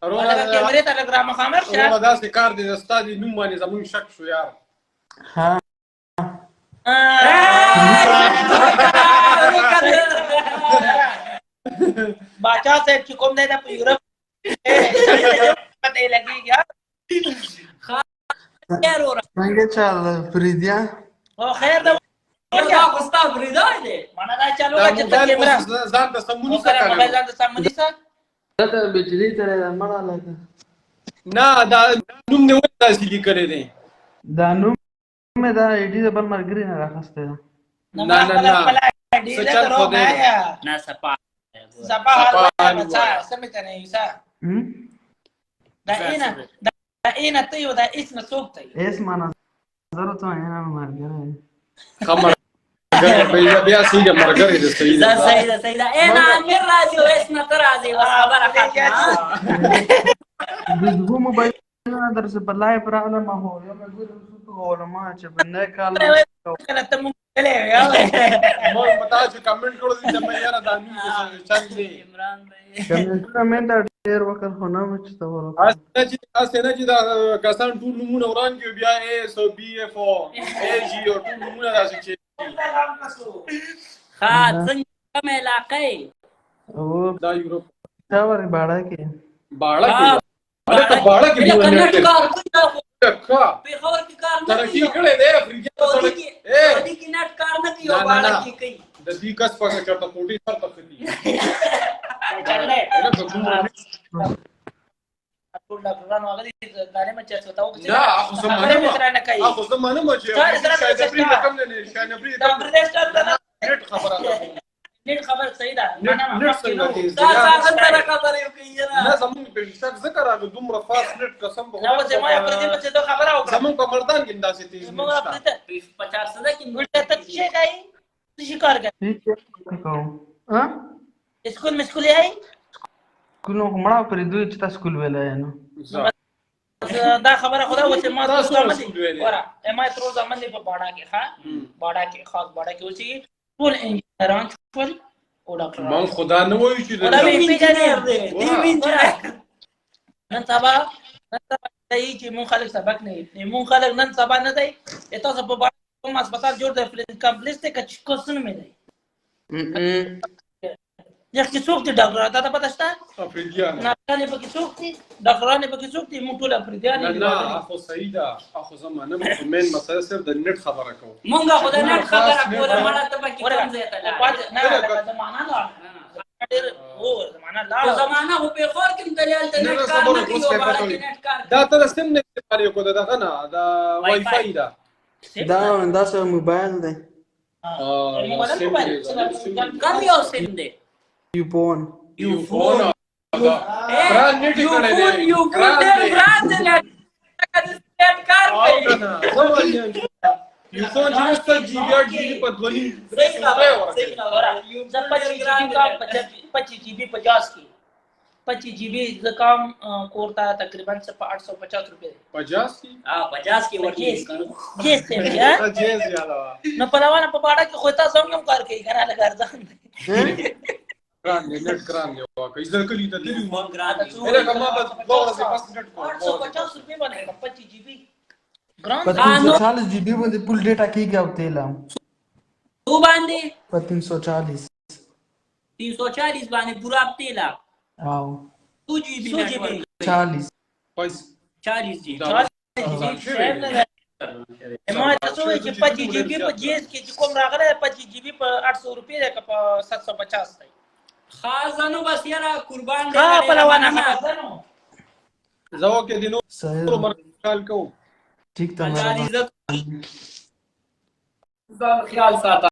ولکه کیمرې ته لږ رامخامخ شه. وروره داسې کار دی د ستا د نوم باندې زمونږ شک شو یار. ها باچا صاحب چې کوم دی دا په یورپ پته یې لګېږي. خیر وروره څنګه چل فریدیا؟ او خیر ده دا خو ستا بریدای دی. مانا دا چالو دا کړه چې ته موبایل کیمره خو ځان ته سم ونیسه وکړه. موبایل کنه. ځان ته سم ونیسه. دته بجلی ته مړه لګه. نه دا نوم دې ولې داسې لیکلی دی؟ دا نوم مې دا ایډي د بل ملګري نه راخستی ده. نه نه نه څه چل خو دی نه سپا سپا حال بچا سمې ته نه یوسه. دا اینا ته یو دا ایس نه څوک ته ایس معنا زه ته نه ملګری خمر بیا سیده مرګري د سیده دا صحیح ده صحیح ده. اے نا امیر راځي او اس نه تر راځي و خبره ختمه. د دوه موبایلونو درسه په لایف راغلم هو یو مې ګورم څه کوم ما چې بنه کال کله ته مونږ کله یا مو پتا چې کمنټ کړو دي چې مې یاره دا نوم چل دی. عمران بھائی کمنټونه مې دا ډېر وکړ خو نه مې چې ته ورو اسه نه چې دا کسان ټول نمونه وران کې بیا ایس او بی اف او ای جی او ټول نمونه داسې چې ها څنګه مې علاقې او دا یورپ تا ورې باړه کې باړه کې هغه باړه کې لکه دیونه نټ کار کوي دا خو ښه پیښور کې کار نه ترقی کوي. کړې دی افریقا ته سعودي کې نټ کار نه کوي او باړه کې کوي. د دې کس په چرته کوټي سر ته خدي ټول ډاکټرانو هغه دي غاړې مې چرته وتاو چې نه اخو زمانه ما چې شاید افریقا کم نه شاید افریقا دا پردیش ته نت خبره ده نیټ خبر صحیح ده. نت څنګه دي دا څنګه سره خبرې کوي نه زمونږ په شک ذکر راغی دومره فاست نت قسم به نو چې ما پر دې په څه خبره وکړه. زمونږ په مردان کې انداسې تیز موږ نشته. خپل ته 50 صده کې ګولته ته څه کوي څه کار کوي هیڅ کوم ها اسکول مسکول یې کونو مړه پرې دوی چې تاسو کول ویلای نو دا خبره خدا و چې ما تاسو تاسو مسؤل ویلې. ورا ما تر زمان دی په باډا کې ښا باډا کې خاص باډا کې اوسې ټول انجینران ټول او ډاکټران من خدا نه وایي چې خدا به انجینر دی دی انجینر. نن سبا دی چې مون خلک سبق نه یې مون خلک نن سبا نه دی تاسو په باډا کوم هسپتال جوړ دی کمپلیکس ته کچ کوسن مې دی یخ څوک دی ډاکټر ته پته شته افریقیان نه نه پکې څوک دی ډاکټران پکې څوک دی مون ټول افریديان نه نه اخو صحیح ده اخو زمانه مین مسله صرف د نت خبره کوم مونږه خو د نټ خبره کوله مړه ته پکې کم ځای ته لاړ. نه زمانہ لا ډېر وو زمانہ لا خو زمانه خو پیښور کې متریال ته نټ کار نه کوي او باړه کې نټ کار دا تر سم نه پاره کو دا نه دا وای فای دا دا څه موبایل دی کم یو سیم دی. یو فون یو فون بران نت یو کړه فون یو فون ډېر ګران دی نټ کار کوي. یو فون چې 8 جی بی 8 جی بی په دونی صحیح خبره صحیح خبره. 25 GB 50 की 25 GB कम कोरता तकरीबन से 850 रुपए 50 की हाँ 50 की वर्ची ये से क्या जेस याला न पलावाना पपाड़ा के खोता संगम करके घरा लगा जान کران نت کران یو واکه زه کلی ته دی ما ګران اله کما په دوه ورځې پس نت کو 850 रुपए बने 25 GB ग्राम 340 GB باندې فل ډیټا کیږي او تیل هم تو باندې په 340 340 باندې پورا تیلا او 2 GB 40 پیسې 40 जी ما تاسو چې 25 GB په جیس کې چې کوم راغله 25 GB په 800 روپے ده په 750 دی خازانو بس یاره قربان دي ها پلوانا خازانو زو کې دینو صحیح عمر خیال کو ٹھیک تا عزت خیال ساته